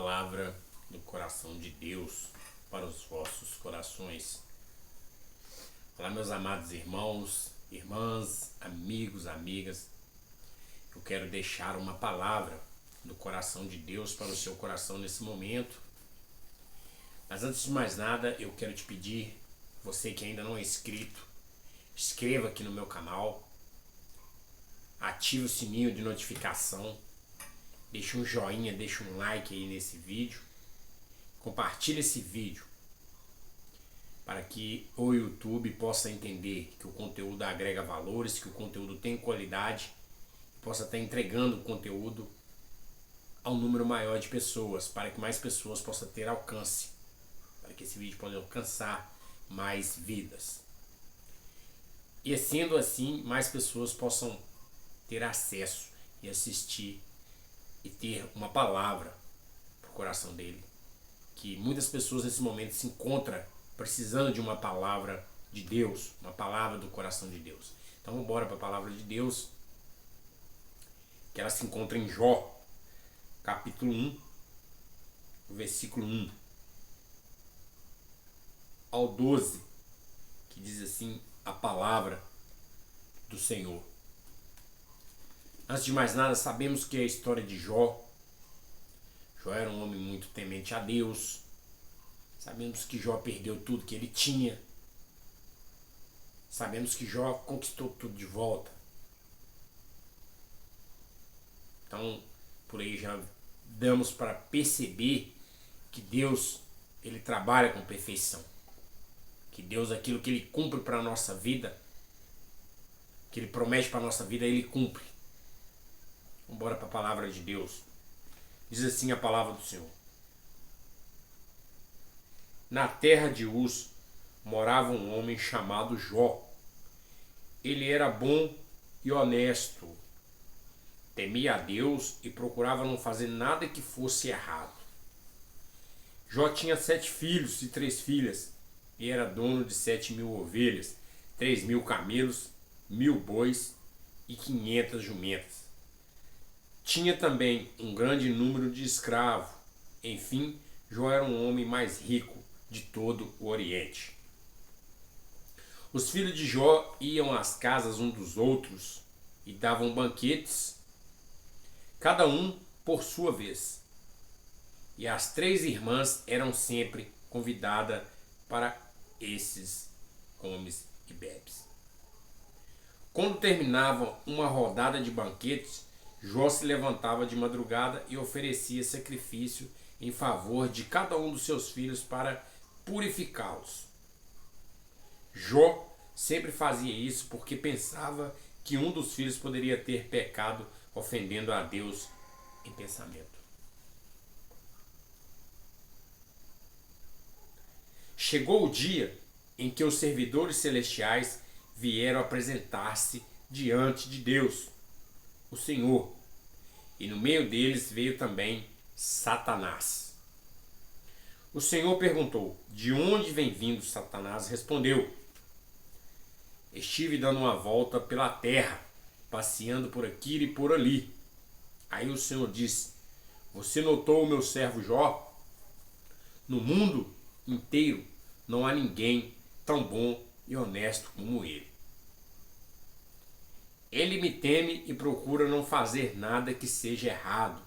palavra do coração de Deus para os vossos corações. Olá, meus amados irmãos, irmãs, amigos, amigas. Eu quero deixar uma palavra do coração de Deus para o seu coração nesse momento. Mas antes de mais nada, eu quero te pedir, você que ainda não é inscrito, inscreva aqui no meu canal, ative o sininho de notificação, deixe um joinha, deixe um like aí nesse vídeo, compartilhe esse vídeo para que o YouTube possa entender que o conteúdo agrega valores, que o conteúdo tem qualidade, possa estar entregando o conteúdo a um número maior de pessoas, para que mais pessoas possam ter alcance, para que esse vídeo possa alcançar mais vidas. E sendo assim, mais pessoas possam ter acesso e assistir e ter uma palavra para o coração dele. Que muitas pessoas nesse momento se encontram precisando de uma palavra de Deus, uma palavra do coração de Deus. Então vamos embora para a palavra de Deus, que ela se encontra em Jó, capítulo 1, versículo 1 ao 12, que diz assim a palavra do Senhor. Antes de mais nada, sabemos que a história de Jó era um homem muito temente a Deus. Sabemos que Jó perdeu tudo que ele tinha. Sabemos que Jó conquistou tudo de volta. Então, por aí já damos para perceber que Deus, ele trabalha com perfeição. Que Deus, aquilo que ele cumpre para a nossa vida, que ele promete para a nossa vida, ele cumpre. Vamos embora para a palavra de Deus. Diz assim a palavra do Senhor. Na terra de Uz morava um homem chamado Jó. Ele era bom e honesto, temia a Deus e procurava não fazer nada que fosse errado. Jó tinha 7 filhos e 3 filhas, e era dono de 7.000 ovelhas, 3.000 camelos, 1.000 bois e 500 jumentas. Tinha também um grande número de escravos. Enfim, Jó era um homem mais rico de todo o Oriente. Os filhos de Jó iam às casas um dos outros e davam banquetes, cada um por sua vez. E as 3 irmãs eram sempre convidadas para esses comes e bebes. Quando terminavam uma rodada de banquetes, Jó se levantava de madrugada e oferecia sacrifício em favor de cada um dos seus filhos para purificá-los. Jó sempre fazia isso porque pensava que um dos filhos poderia ter pecado ofendendo a Deus em pensamento. Chegou o dia em que os servidores celestiais vieram apresentar-se diante de Deus, o Senhor, e no meio deles veio também Satanás. O Senhor perguntou: de onde vem vindo Satanás? Respondeu: estive dando uma volta pela terra, passeando por aqui e por ali. Aí o Senhor disse: você notou o meu servo Jó? No mundo inteiro não há ninguém tão bom e honesto como ele. Ele me teme e procura não fazer nada que seja errado.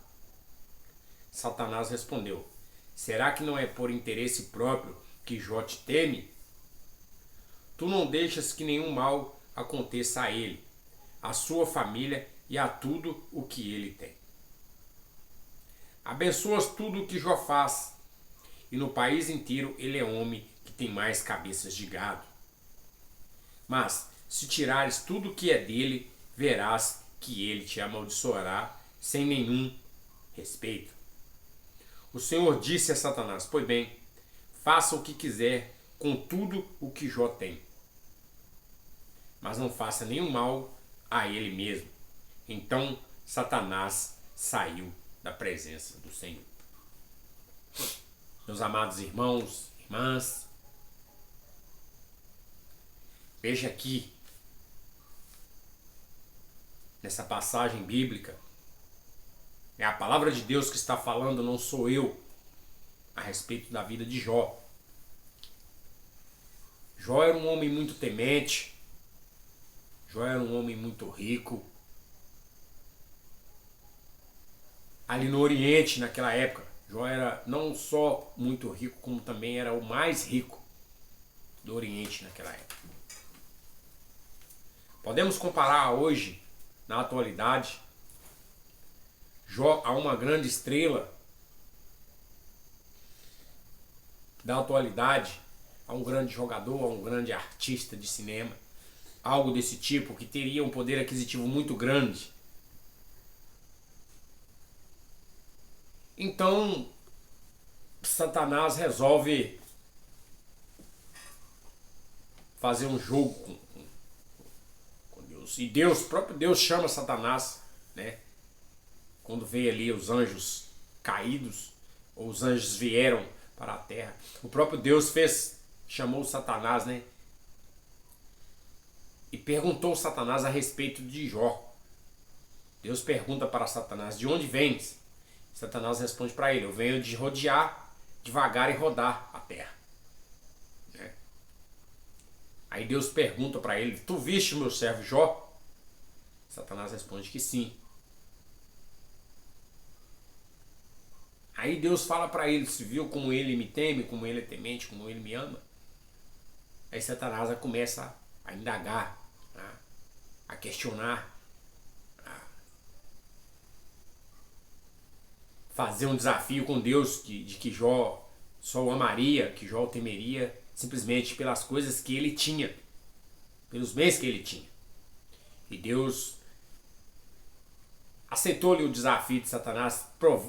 Satanás respondeu: será que não é por interesse próprio que Jó te teme? Tu não deixas que nenhum mal aconteça a ele, a sua família e a tudo o que ele tem. Abençoas tudo o que Jó faz, e no país inteiro ele é homem que tem mais cabeças de gado. Mas se tirares tudo o que é dele, verás que ele te amaldiçoará sem nenhum respeito. O Senhor disse a Satanás: pois bem, faça o que quiser com tudo o que Jó tem, mas não faça nenhum mal a ele mesmo. Então Satanás saiu da presença do Senhor. Meus amados irmãos, irmãs, veja aqui, nessa passagem bíblica, é a palavra de Deus que está falando, não sou eu. a respeito da vida de Jó. Jó era um homem muito temente. Jó era um homem muito rico. Ali no Oriente, naquela época, Jó era não só muito rico, como também era o mais rico do Oriente naquela época. Podemos comparar hoje, na atualidade, Jó a uma grande estrela da atualidade, a um grande jogador, a um grande artista de cinema, algo desse tipo, que teria um poder aquisitivo muito grande. Então, Satanás resolve fazer um jogo com Deus. E Deus, próprio Deus, chama Satanás, né? Quando vê ali os anjos caídos, ou os anjos vieram para a terra. O próprio Deus chamou Satanás, né? E perguntou Satanás a respeito de Jó. Deus pergunta para Satanás: de onde vens? Satanás responde para ele: eu venho de rodear devagar e rodar a terra. Né? Aí Deus pergunta para ele: tu viste o meu servo Jó? Satanás responde que sim. Aí Deus fala para ele: se viu como ele me teme, como ele é temente, como ele me ama? Aí Satanás começa a indagar, a questionar, a fazer um desafio com Deus de que Jó só o amaria, que Jó o temeria, simplesmente pelas coisas que ele tinha, pelos bens que ele tinha. E Deus aceitou-lhe o desafio de Satanás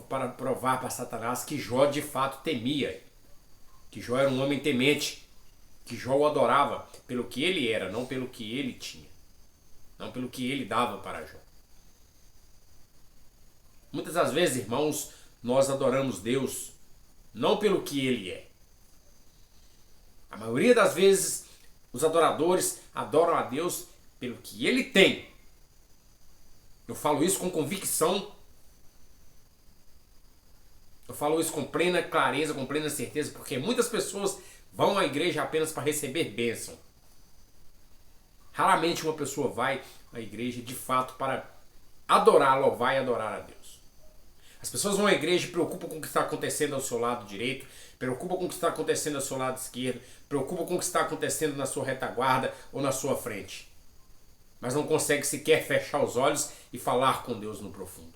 para provar para Satanás que Jó de fato temia, que Jó era um homem temente, que Jó o adorava pelo que ele era, não pelo que ele tinha, não pelo que ele dava para Jó. Muitas das vezes, irmãos, nós adoramos Deus não pelo que ele é. A maioria das vezes, os adoradores adoram a Deus pelo que ele tem. Eu falo isso com convicção. Eu falo isso com plena clareza, com plena certeza, porque muitas pessoas vão à igreja apenas para receber bênção. Raramente uma pessoa vai à igreja de fato para adorar, louvar e adorar a Deus. As pessoas vão à igreja e preocupam com o que está acontecendo ao seu lado direito, preocupam com o que está acontecendo ao seu lado esquerdo, preocupam com o que está acontecendo na sua retaguarda ou na sua frente. Mas não consegue sequer fechar os olhos e falar com Deus no profundo.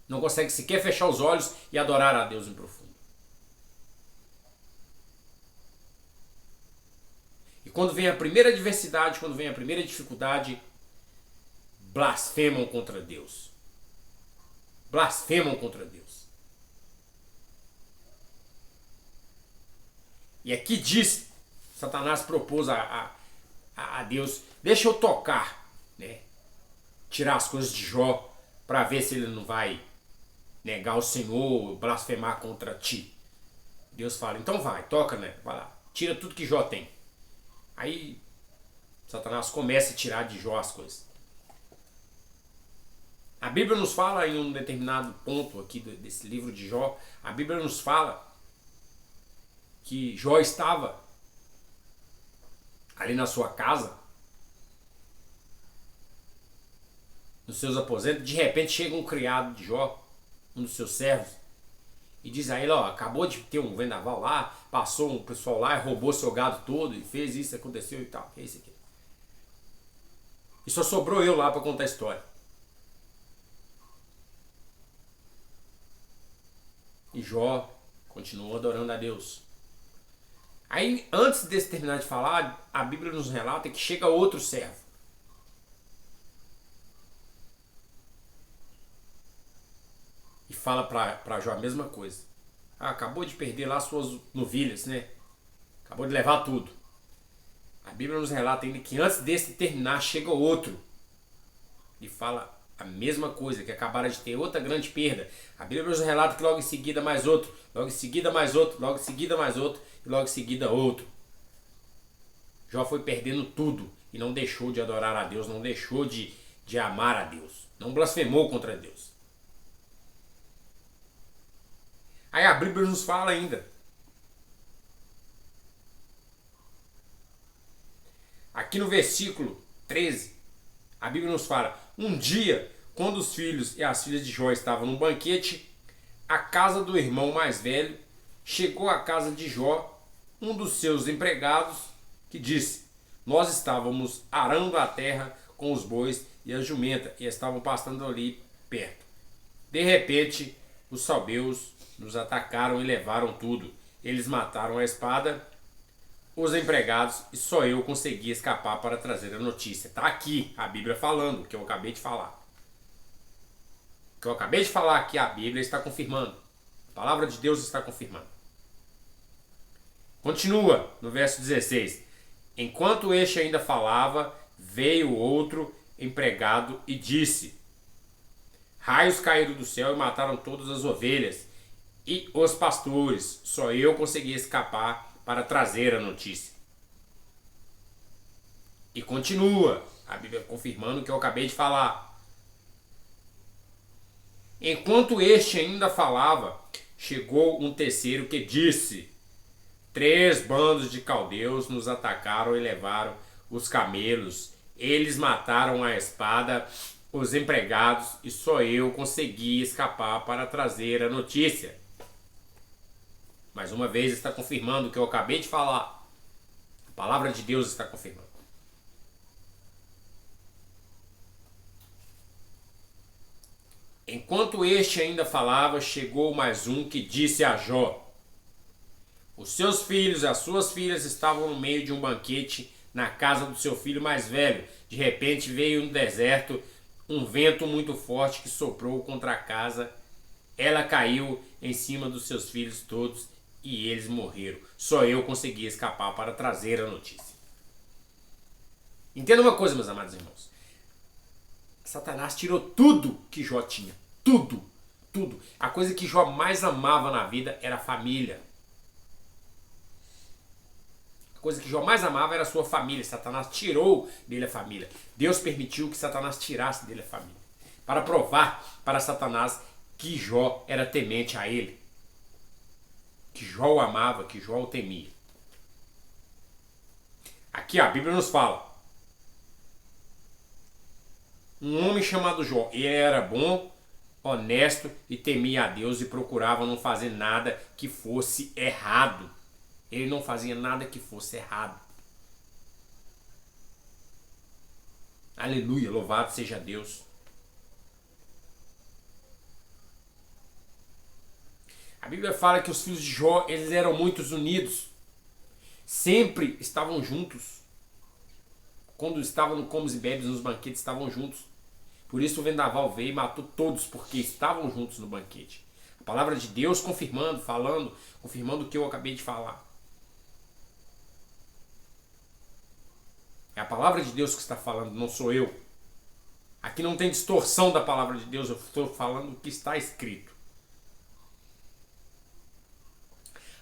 Não consegue sequer fechar os olhos e adorar a Deus no profundo. E quando vem a primeira adversidade, quando vem a primeira dificuldade, blasfemam contra Deus. Blasfemam contra Deus. E aqui diz, Satanás propôs a Deus: deixa eu tocar, né? Tirar as coisas de Jó, para ver se ele não vai negar o Senhor, blasfemar contra ti. Deus fala: então vai, toca, né? Vai lá, tira tudo que Jó tem. Aí Satanás começa a tirar de Jó as coisas. A Bíblia nos fala em um determinado ponto aqui desse livro de Jó, a Bíblia nos fala que Jó estava ali na sua casa, nos seus aposentos. De repente chega um criado de Jó, um dos seus servos, e diz a ele: ó, acabou de ter um vendaval lá, passou um pessoal lá e roubou seu gado todo, e fez isso, aconteceu e tal, que é isso aqui. E só sobrou eu lá para contar a história. E Jó continuou adorando a Deus. Aí, antes desse terminar de falar, a Bíblia nos relata que chega outro servo. E fala para Jó a mesma coisa. Acabou de perder lá suas novilhas, né? Acabou de levar tudo. A Bíblia nos relata ainda que antes desse terminar, chega outro. E fala a mesma coisa, que acabaram de ter outra grande perda. A Bíblia nos relata que logo em seguida mais outro, logo em seguida mais outro, logo em seguida mais outro, e logo em seguida outro. Jó foi perdendo tudo e não deixou de adorar a Deus, não deixou de amar a Deus, não blasfemou contra Deus. Aí a Bíblia nos fala ainda. Aqui no versículo 13, a Bíblia nos fala: um dia, quando os filhos e as filhas de Jó estavam num banquete, a casa do irmão mais velho chegou à casa de Jó, um dos seus empregados, que disse: nós estávamos arando a terra com os bois e a jumenta e estavam pastando ali perto. De repente, os salbeus nos atacaram e levaram tudo. Eles mataram a espada os empregados e só eu consegui escapar para trazer a notícia. Está aqui a Bíblia falando o que eu acabei de falar. O que eu acabei de falar aqui, a Bíblia está confirmando. A palavra de Deus está confirmando. Continua no verso 16. Enquanto este ainda falava, veio outro empregado e disse: raios caíram do céu e mataram todas as ovelhas e os pastores. Só eu consegui escapar para trazer a notícia. E continua a Bíblia confirmando o que eu acabei de falar. Enquanto este ainda falava, chegou um terceiro que disse: 3 bandos de caldeus nos atacaram e levaram os camelos. Eles mataram a espada os empregados e só eu consegui escapar para trazer a notícia. Mais uma vez está confirmando o que eu acabei de falar. A palavra de Deus está confirmando. Enquanto este ainda falava, chegou mais um que disse a Jó: os seus filhos e as suas filhas estavam no meio de um banquete na casa do seu filho mais velho. De repente veio no deserto um vento muito forte que soprou contra a casa. Ela caiu em cima dos seus filhos todos e eles morreram. Só eu consegui escapar para trazer a notícia. Entenda uma coisa, meus amados irmãos. Satanás tirou tudo que Jó tinha. Tudo. Tudo. A coisa que Jó mais amava na vida era a família. A coisa que Jó mais amava era a sua família. Satanás tirou dele a família. Deus permitiu que Satanás tirasse dele a família. Para provar para Satanás que Jó era temente a ele. Que Jó o amava, que Jó o temia. Aqui a Bíblia nos fala. Um homem chamado Jó. Ele era bom, honesto e temia a Deus e procurava não fazer nada que fosse errado. Ele não fazia nada que fosse errado. Aleluia, louvado seja Deus. A Bíblia fala que os filhos de Jó, eles eram muito unidos. Sempre estavam juntos. Quando estavam no comes e bebes, nos banquetes, estavam juntos. Por isso o vendaval veio e matou todos, porque estavam juntos no banquete. A palavra de Deus confirmando, falando, confirmando o que eu acabei de falar. É a palavra de Deus que está falando, não sou eu. Aqui não tem distorção da palavra de Deus, eu estou falando o que está escrito.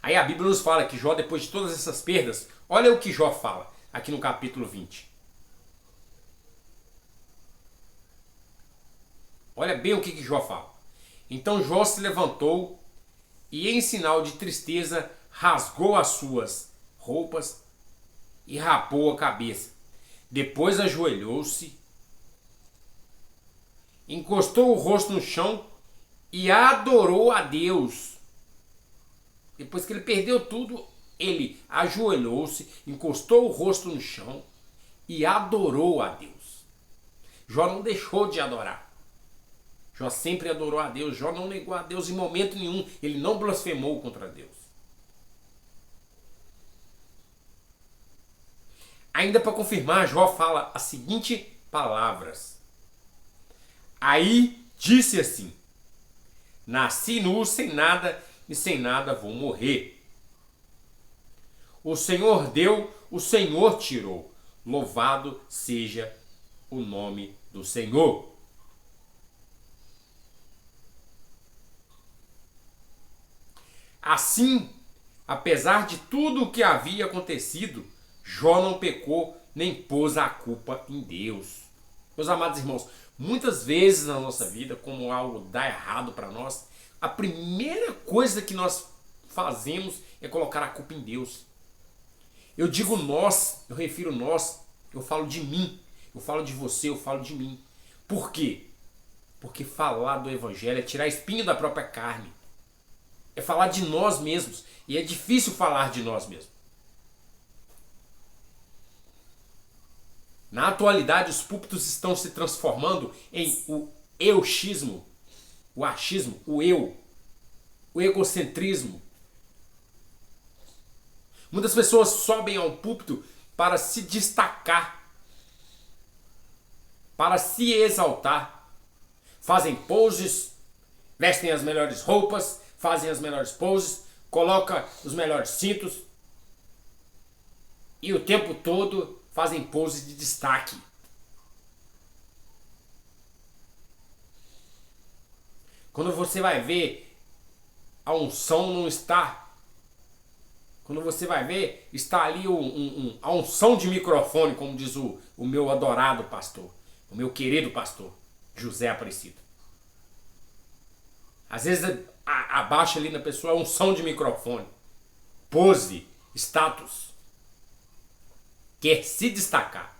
Aí a Bíblia nos fala que Jó, depois de todas essas perdas, olha o que Jó fala, aqui no capítulo 20. Olha bem o que Jó fala. Então Jó se levantou e, em sinal de tristeza, rasgou as suas roupas e rapou a cabeça. Depois ajoelhou-se, encostou o rosto no chão e adorou a Deus. Depois que ele perdeu tudo, ele ajoelhou-se, encostou o rosto no chão e adorou a Deus. Jó não deixou de adorar. Jó sempre adorou a Deus. Jó não negou a Deus em momento nenhum. Ele não blasfemou contra Deus. Ainda para confirmar, Jó fala as seguintes palavras. Aí disse assim: nasci nu, sem nada, e sem nada vou morrer. O Senhor deu, o Senhor tirou. Louvado seja o nome do Senhor. Assim, apesar de tudo o que havia acontecido, Jó não pecou nem pôs a culpa em Deus. Meus amados irmãos, muitas vezes na nossa vida, como algo dá errado para nós, a primeira coisa que nós fazemos é colocar a culpa em Deus. Eu digo nós, eu refiro nós, eu falo de mim, eu falo de você, eu falo de mim. Por quê? Porque falar do evangelho é tirar espinho da própria carne. É falar de nós mesmos. E é difícil falar de nós mesmos. Na atualidade, os púlpitos estão se transformando em o euxismo, o achismo, o eu, o egocentrismo. Muitas pessoas sobem ao púlpito para se destacar, para se exaltar. Fazem poses, vestem as melhores roupas, fazem as melhores poses, colocam os melhores cintos e o tempo todo fazem poses de destaque. Quando você vai ver, a unção não está. Quando você vai ver, está ali a unção de microfone, como diz o meu adorado pastor, o meu querido pastor, José Aparecido. Às vezes abaixa ali na pessoa a unção de microfone, pose, status. Quer se destacar.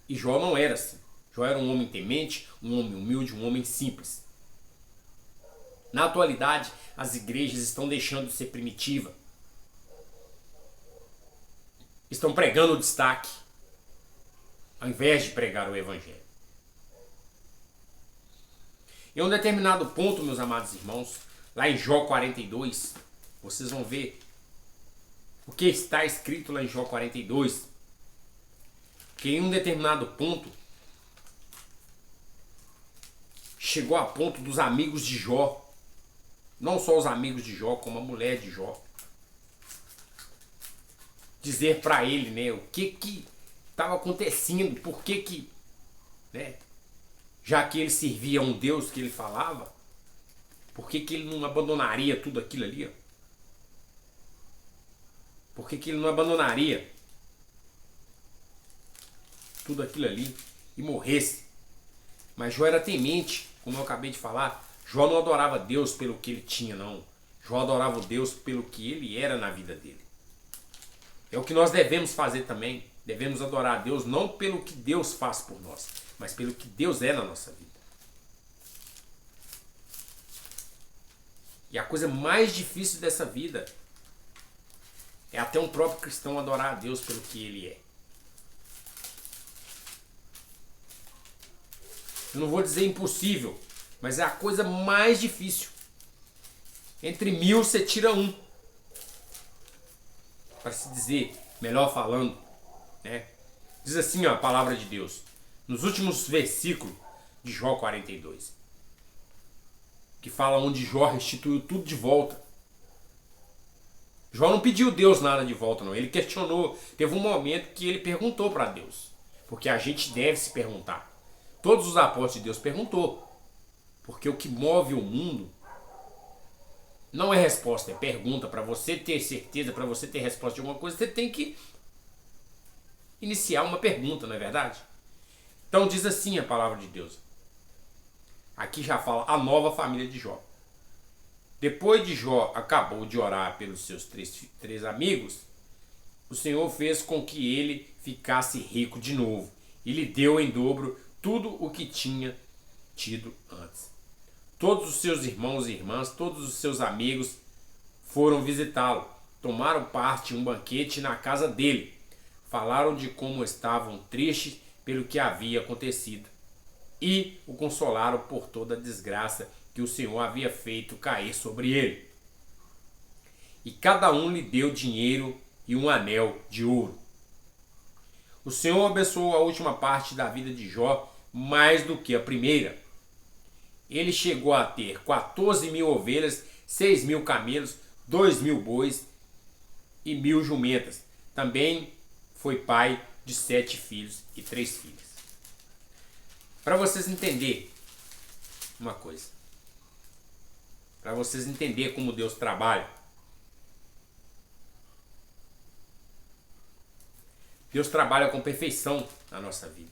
E Jó não era assim. Jó era um homem temente, um homem humilde, um homem simples. Na atualidade, as igrejas estão deixando de ser primitiva. Estão pregando o destaque, ao invés de pregar o evangelho. Em um determinado ponto, meus amados irmãos, lá em Jó 42, vocês vão ver o que está escrito lá em Jó 42. Que em um determinado ponto, chegou a ponto dos amigos de Jó, não só os amigos de Jó, como a mulher de Jó, dizer para ele, né, o que estava acontecendo, por que, né, já que ele servia a um Deus que ele falava, por que ele não abandonaria tudo aquilo ali? Ó? Por que ele não abandonaria tudo aquilo ali e morresse? Mas Jó era temente, como eu acabei de falar. Jó não adorava Deus pelo que ele tinha, não. Jó adorava Deus pelo que ele era na vida dele. É o que nós devemos fazer também. Devemos adorar a Deus não pelo que Deus faz por nós, mas pelo que Deus é na nossa vida. E a coisa mais difícil dessa vida é até um próprio cristão adorar a Deus pelo que ele é. Eu não vou dizer impossível, mas é a coisa mais difícil. Entre 1000 você tira um. Para se dizer, melhor falando, né? Diz assim, ó, a palavra de Deus, nos últimos versículos de Jó 42, que fala onde Jó restituiu tudo de volta. Jó não pediu Deus nada de volta, não. Ele questionou. Teve um momento que ele perguntou para Deus, porque a gente deve se perguntar. Todos os apóstolos de Deus perguntou, porque o que move o mundo não é resposta, é pergunta. Para você ter certeza, para você ter resposta de alguma coisa, você tem que iniciar uma pergunta, não é verdade? Então diz assim a palavra de Deus. Aqui já fala a nova família de Jó. Depois de Jó acabou de orar pelos seus três amigos, o Senhor fez com que ele ficasse rico de novo e lhe deu em dobro tudo o que tinha tido antes. Todos os seus irmãos e irmãs, todos os seus amigos foram visitá-lo. Tomaram parte em um banquete na casa dele. Falaram de como estavam tristes pelo que havia acontecido e o consolaram por toda a desgraça que o Senhor havia feito cair sobre ele. E cada um lhe deu dinheiro e um anel de ouro. O Senhor abençoou a última parte da vida de Jó mais do que a primeira. Ele chegou a ter 14.000 ovelhas, 6.000 camelos, 2.000 bois e 1.000 jumentas. Também foi pai de 7 filhos e 3 filhas. Para vocês entenderem uma coisa, para vocês entenderem como Deus trabalha, Deus trabalha com perfeição na nossa vida.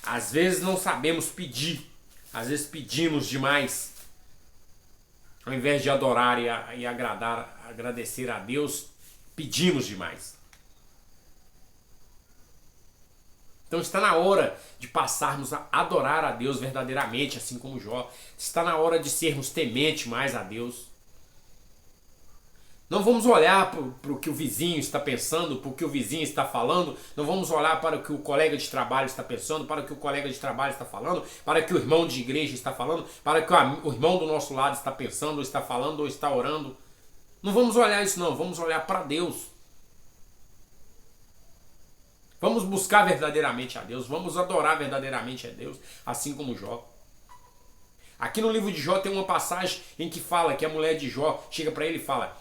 Às vezes não sabemos pedir, Às vezes pedimos demais. Ao invés de adorar e agradecer a Deus, pedimos demais. Então está na hora de passarmos a adorar a Deus verdadeiramente, assim como Jó. Está na hora de sermos tementes mais a Deus. Não vamos olhar para o que o vizinho está pensando, para o que o vizinho está falando. Não vamos olhar para o que o colega de trabalho está pensando, para o que o colega de trabalho está falando, para o que o irmão de igreja está falando, para o que o irmão do nosso lado está pensando, ou está falando, ou está orando. Não vamos olhar isso não, vamos olhar para Deus. Vamos buscar verdadeiramente a Deus, vamos adorar verdadeiramente a Deus, assim como Jó. Aqui no livro de Jó tem uma passagem em que fala que a mulher de Jó chega para ele e fala: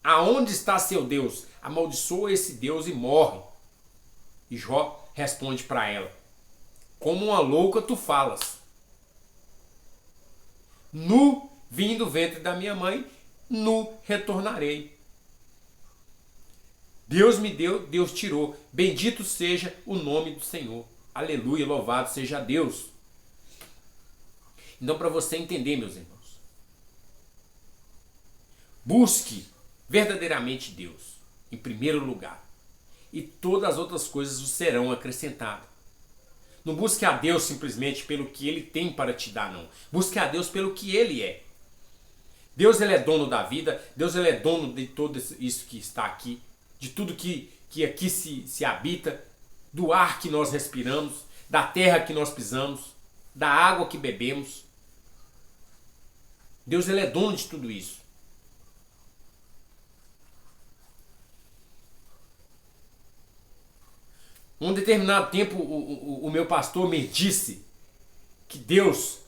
aonde está seu Deus? Amaldiçoa esse Deus e morre. E Jó responde para ela: como uma louca tu falas. Nu vim do ventre da minha mãe, nu retornarei. Deus me deu, Deus tirou. Bendito seja o nome do Senhor. Aleluia, louvado seja Deus. Então, para você entender, meus irmãos, busque verdadeiramente Deus em primeiro lugar, e todas as outras coisas vos serão acrescentadas. Não busque a Deus simplesmente pelo que Ele tem para te dar, não. Busque a Deus pelo que Ele é. Deus, Ele é dono da vida. Deus, Ele é dono de tudo isso que está aqui, de tudo que aqui se habita, do ar que nós respiramos, da terra que nós pisamos, da água que bebemos. Deus, Ele é dono de tudo isso. Um determinado tempo o meu pastor me disse que Deus,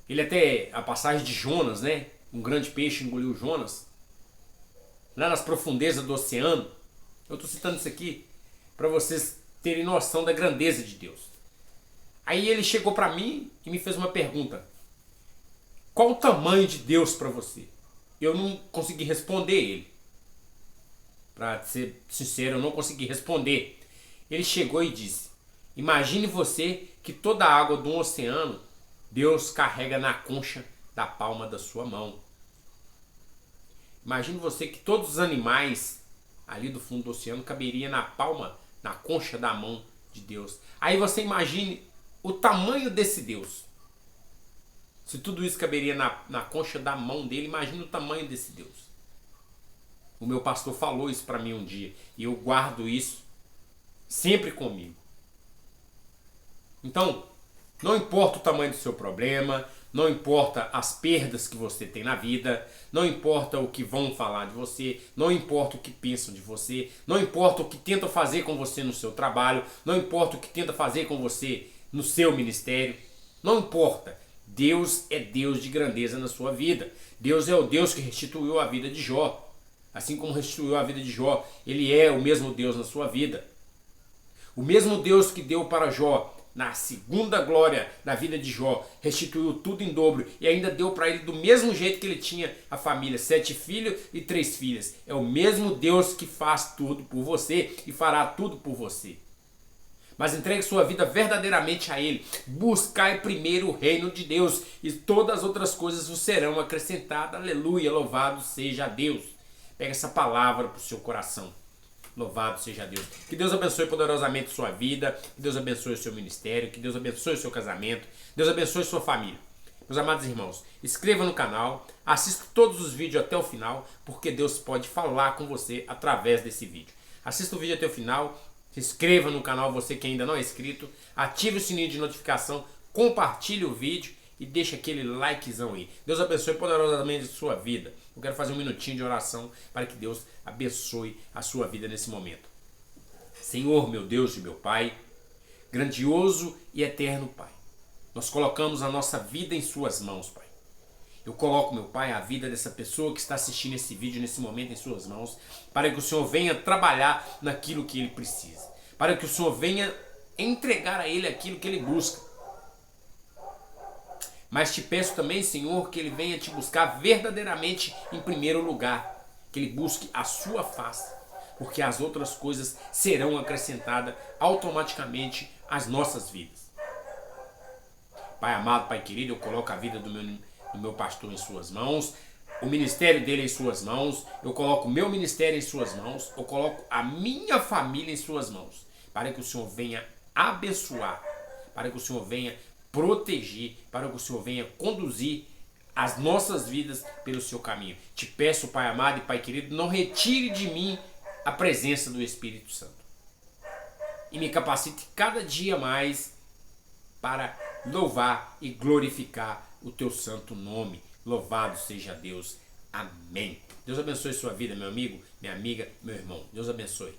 ele até a passagem de Jonas, né? Um grande peixe engoliu Jonas, lá nas profundezas do oceano. Eu estou citando isso aqui para vocês terem noção da grandeza de Deus. Aí ele chegou para mim e me fez uma pergunta: qual o tamanho de Deus para você? Eu não consegui responder ele. Para ser sincero, eu não consegui responder. Ele chegou e disse: imagine você que toda a água do oceano Deus carrega na concha da palma da sua mão. Imagine você que todos os animais ali do fundo do oceano caberia na palma, na concha da mão de Deus. Aí você imagine o tamanho desse Deus. Se tudo isso caberia na concha da mão dele, imagine o tamanho desse Deus. O meu pastor falou isso para mim um dia e eu guardo isso sempre comigo. Então, não importa o tamanho do seu problema, não importa as perdas que você tem na vida, não importa o que vão falar de você, não importa o que pensam de você, não importa o que tentam fazer com você no seu trabalho, não importa o que tentam fazer com você no seu ministério, não importa. Deus é Deus de grandeza na sua vida. Deus é o Deus que restituiu a vida de Jó. Assim como restituiu a vida de Jó, Ele é o mesmo Deus na sua vida. O mesmo Deus que deu para Jó na segunda glória da vida de Jó, restituiu tudo em dobro e ainda deu para ele do mesmo jeito que ele tinha a família, 7 filhos e 3 filhas. É o mesmo Deus que faz tudo por você e fará tudo por você. Mas entregue sua vida verdadeiramente a Ele. Buscai primeiro o reino de Deus e todas as outras coisas vos serão acrescentadas. Aleluia, louvado seja Deus. Pega essa palavra para o seu coração. Louvado seja Deus. Que Deus abençoe poderosamente sua vida. Que Deus abençoe o seu ministério. Que Deus abençoe o seu casamento. Deus abençoe sua família. Meus amados irmãos, inscreva no canal. Assista todos os vídeos até o final. Porque Deus pode falar com você através desse vídeo. Assista o vídeo até o final. Se inscreva no canal, você que ainda não é inscrito. Ative o sininho de notificação. Compartilhe o vídeo. E deixa aquele likezão aí. Deus abençoe poderosamente a sua vida. Eu quero fazer um minutinho de oração para que Deus abençoe a sua vida nesse momento. Senhor, meu Deus e meu Pai, grandioso e eterno Pai, nós colocamos a nossa vida em suas mãos, Pai. Eu coloco, meu Pai, a vida dessa pessoa que está assistindo esse vídeo nesse momento em suas mãos, para que o Senhor venha trabalhar naquilo que ele precisa, para que o Senhor venha entregar a ele aquilo que ele busca. Mas te peço também, Senhor, que ele venha te buscar verdadeiramente em primeiro lugar. Que ele busque a sua face. Porque as outras coisas serão acrescentadas automaticamente às nossas vidas. Pai amado, Pai querido, eu coloco a vida do meu pastor em suas mãos, o ministério dele em suas mãos, eu coloco o meu ministério em suas mãos, eu coloco a minha família em suas mãos, para que o Senhor venha abençoar, para que o Senhor venha proteger, para que o Senhor venha conduzir as nossas vidas pelo seu caminho. Te peço, Pai amado e Pai querido, não retire de mim a presença do Espírito Santo. E me capacite cada dia mais para louvar e glorificar o teu santo nome. Louvado seja Deus. Amém. Deus abençoe sua vida, meu amigo, minha amiga, meu irmão. Deus abençoe.